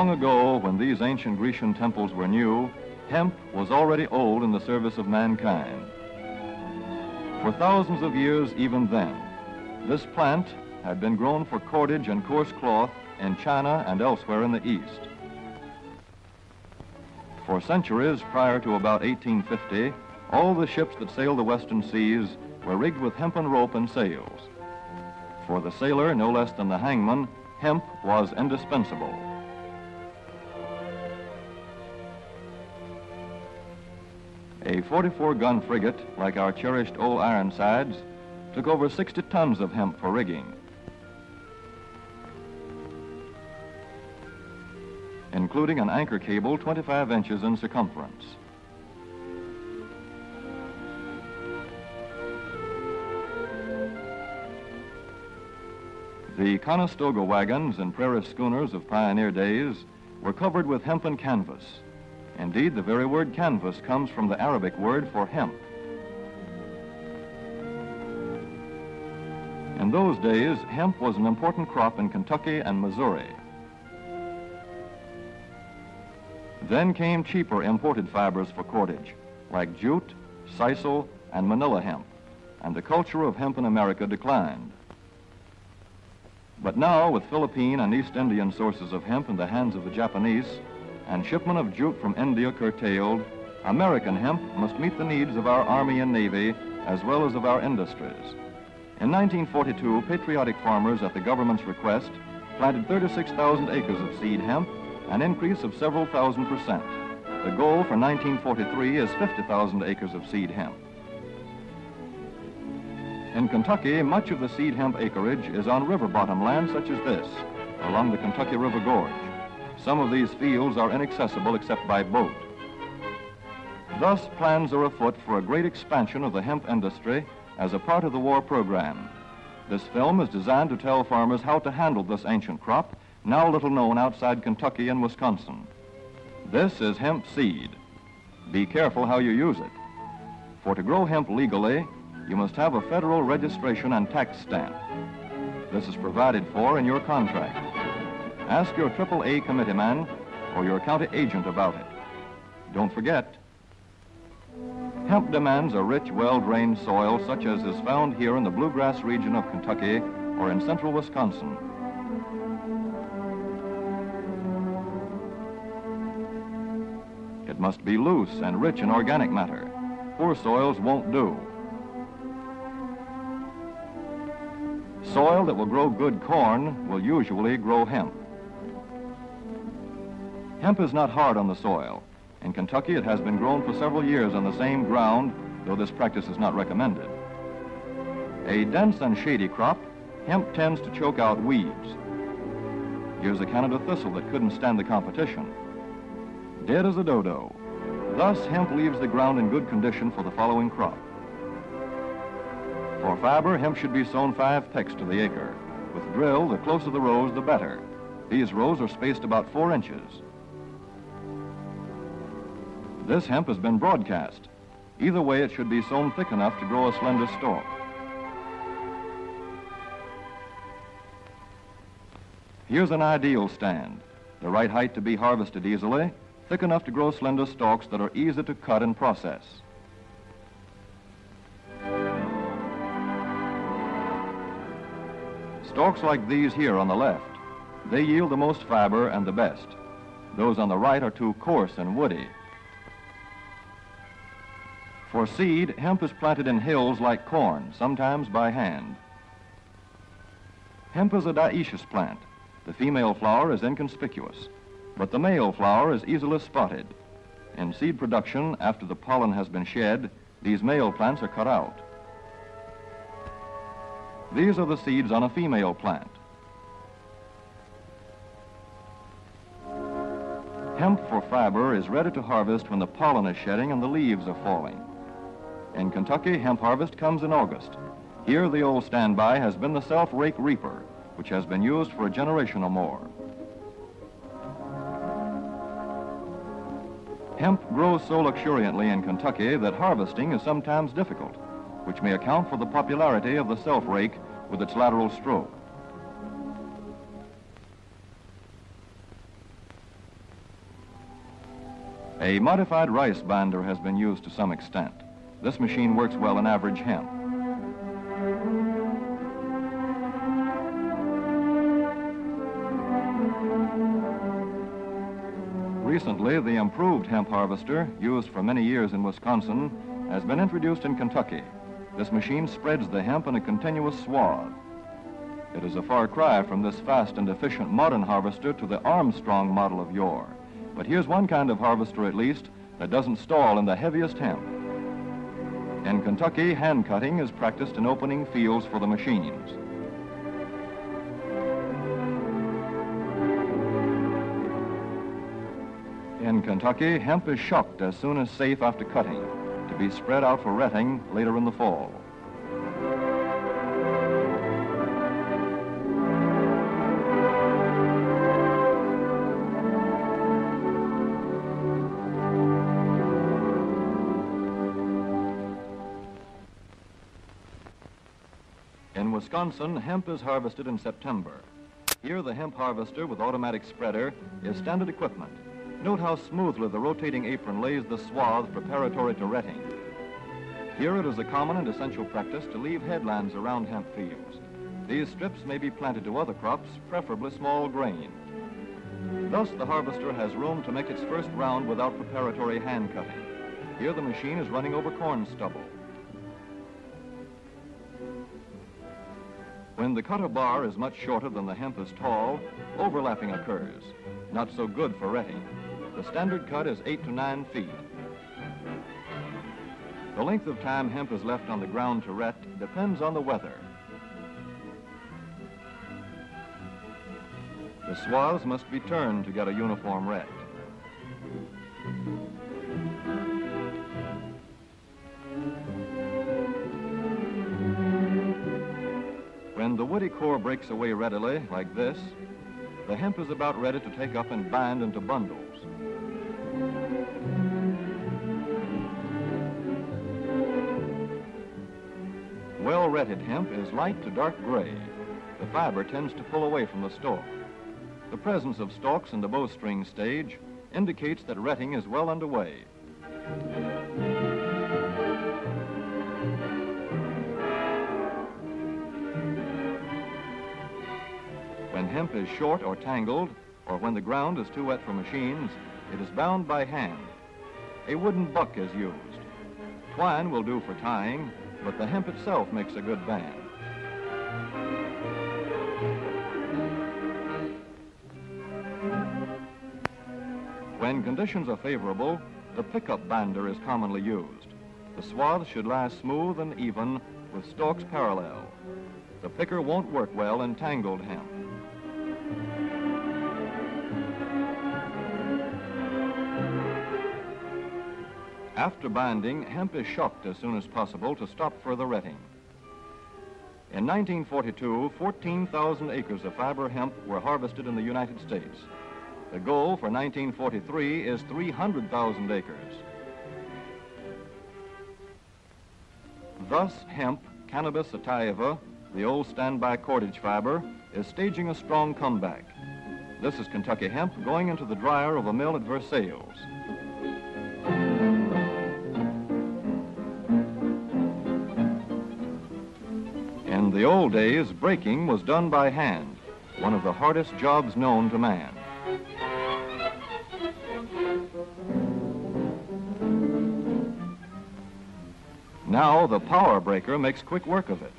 Long ago, when these ancient Grecian temples were new, hemp was already old in the service of mankind. For thousands of years even then, this plant had been grown for cordage and coarse cloth in China and elsewhere in the East. For centuries prior to about 1850, all the ships that sailed the western seas were rigged with hempen rope and sails. For the sailor, no less than the hangman, hemp was indispensable. A 44-gun frigate, like our cherished old Ironsides, took over 60 tons of hemp for rigging, including an anchor cable 25 inches in circumference. The Conestoga wagons and prairie schooners of pioneer days were covered with hempen canvas. Indeed, the very word canvas comes from the Arabic word for hemp. In those days, hemp was an important crop in Kentucky and Missouri. Then came cheaper imported fibers for cordage, like jute, sisal, and manila hemp, and the culture of hemp in America declined. But now, with Philippine and East Indian sources of hemp in the hands of the Japanese, and shipment of jute from India curtailed, American hemp must meet the needs of our Army and Navy as well as of our industries. In 1942, patriotic farmers at the government's request planted 36,000 acres of seed hemp, an increase of several thousand %. The goal for 1943 is 50,000 acres of seed hemp. In Kentucky, much of the seed hemp acreage is on river bottom land such as this, along the Kentucky River Gorge. Some of these fields are inaccessible except by boat. Thus, plans are afoot for a great expansion of the hemp industry as a part of the war program. This film is designed to tell farmers how to handle this ancient crop, now little known outside Kentucky and Wisconsin. This is hemp seed. Be careful how you use it. For to grow hemp legally, you must have a federal registration and tax stamp. This is provided for in your contract. Ask your AAA committeeman or your county agent about it. Don't forget, hemp demands a rich, well-drained soil such as is found here in the bluegrass region of Kentucky or in central Wisconsin. It must be loose and rich in organic matter. Poor soils won't do. Soil that will grow good corn will usually grow hemp. Hemp is not hard on the soil. In Kentucky, it has been grown for several years on the same ground, though this practice is not recommended. A dense and shady crop, hemp tends to choke out weeds. Here's a Canada thistle that couldn't stand the competition. Dead as a dodo. Thus, hemp leaves the ground in good condition for the following crop. For fiber, hemp should be sown 5 pecks to the acre. With drill, the closer the rows, the better. These rows are spaced about 4 inches. This hemp has been broadcast. Either way, it should be sown thick enough to grow a slender stalk. Here's an ideal stand. The right height to be harvested easily, thick enough to grow slender stalks that are easy to cut and process. Stalks like these here on the left, they yield the most fiber and the best. Those on the right are too coarse and woody. For seed, hemp is planted in hills like corn, sometimes by hand. Hemp is a dioecious plant. The female flower is inconspicuous, but the male flower is easily spotted. In seed production, after the pollen has been shed, these male plants are cut out. These are the seeds on a female plant. Hemp for fiber is ready to harvest when the pollen is shedding and the leaves are falling. In Kentucky, hemp harvest comes in August. Here, the old standby has been the self-rake reaper, which has been used for a generation or more. Hemp grows so luxuriantly in Kentucky that harvesting is sometimes difficult, which may account for the popularity of the self-rake with its lateral stroke. A modified rice binder has been used to some extent. This machine works well in average hemp. Recently, the improved hemp harvester, used for many years in Wisconsin, has been introduced in Kentucky. This machine spreads the hemp in a continuous swath. It is a far cry from this fast and efficient modern harvester to the Armstrong model of yore. But here's one kind of harvester, at least, that doesn't stall in the heaviest hemp. In Kentucky, hand cutting is practiced in opening fields for the machines. In Kentucky, hemp is shucked as soon as safe after cutting, to be spread out for retting later in the fall. In Wisconsin, hemp is harvested in September. Here, the hemp harvester with automatic spreader is standard equipment. Note how smoothly the rotating apron lays the swath preparatory to retting. Here it is a common and essential practice to leave headlands around hemp fields. These strips may be planted to other crops, preferably small grain. Thus, the harvester has room to make its first round without preparatory hand cutting. Here the machine is running over corn stubble. When the cutter bar is much shorter than the hemp is tall, overlapping occurs. Not so good for retting. The standard cut is 8 to 9 feet. The length of time hemp is left on the ground to ret depends on the weather. The swaths must be turned to get a uniform ret. When the woody core breaks away readily, like this, the hemp is about ready to take up and bind into bundles. Well-retted hemp is light to dark gray. The fiber tends to pull away from the stalk. The presence of stalks in the bowstring stage indicates that retting is well underway. When hemp is short or tangled, or when the ground is too wet for machines, it is bound by hand. A wooden buck is used. Twine will do for tying, but the hemp itself makes a good band. When conditions are favorable, the pickup binder is commonly used. The swath should lie smooth and even with stalks parallel. The picker won't work well in tangled hemp. After binding, hemp is shucked as soon as possible to stop further retting. In 1942, 14,000 acres of fiber hemp were harvested in the United States. The goal for 1943 is 300,000 acres. Thus, hemp, Cannabis sativa, the old standby cordage fiber, is staging a strong comeback. This is Kentucky hemp going into the dryer of a mill at Versailles. In the old days, breaking was done by hand, one of the hardest jobs known to man. Now the power breaker makes quick work of it.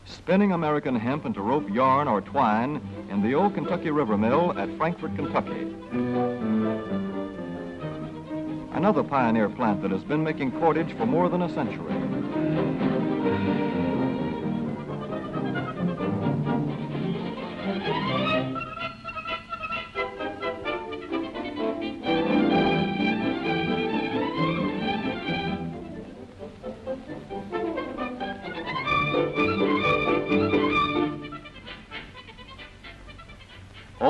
Spinning American hemp into rope yarn or twine in the old Kentucky River Mill at Frankfort, Kentucky. Another pioneer plant that has been making cordage for more than a century.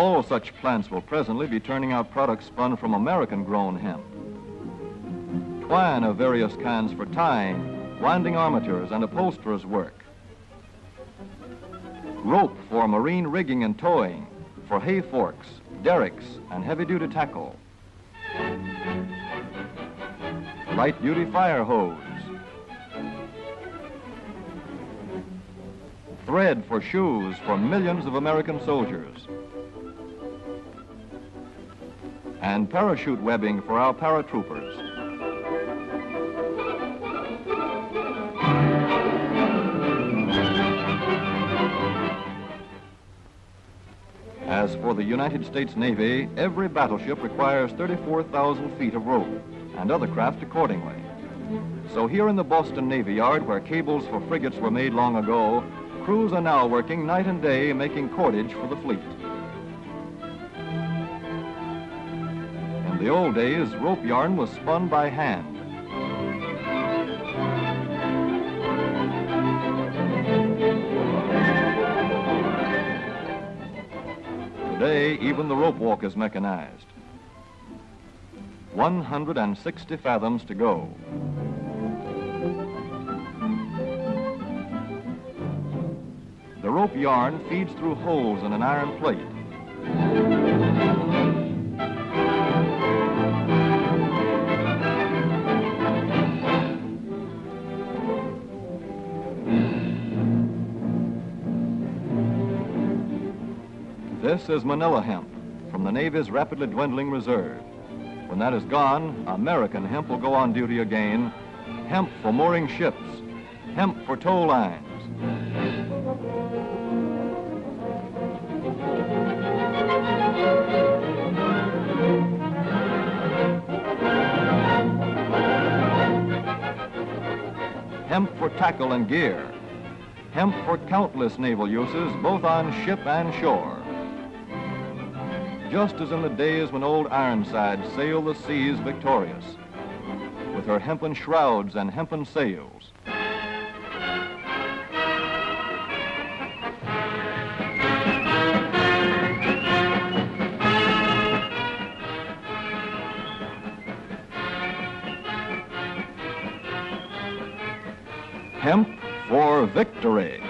All such plants will presently be turning out products spun from American-grown hemp. Twine of various kinds for tying, winding armatures, and upholsterers' work. Rope for marine rigging and towing, for hay forks, derricks, and heavy-duty tackle. Light-duty fire hose. Thread for shoes for millions of American soldiers. And parachute webbing for our paratroopers. As for the United States Navy, every battleship requires 34,000 feet of rope, and other craft accordingly. So here in the Boston Navy Yard, where cables for frigates were made long ago, crews are now working night and day making cordage for the fleet. In the old days, rope yarn was spun by hand. Today, even the rope walk is mechanized. 160 fathoms to go. The rope yarn feeds through holes in an iron plate. This is Manila hemp from the Navy's rapidly dwindling reserve. When that is gone, American hemp will go on duty again. Hemp for mooring ships, hemp for tow lines. Hemp for tackle and gear. Hemp for countless naval uses, both on ship and shore. Just as in the days when old Ironside sailed the seas victorious, with her hempen shrouds and hempen sails. Hemp for victory.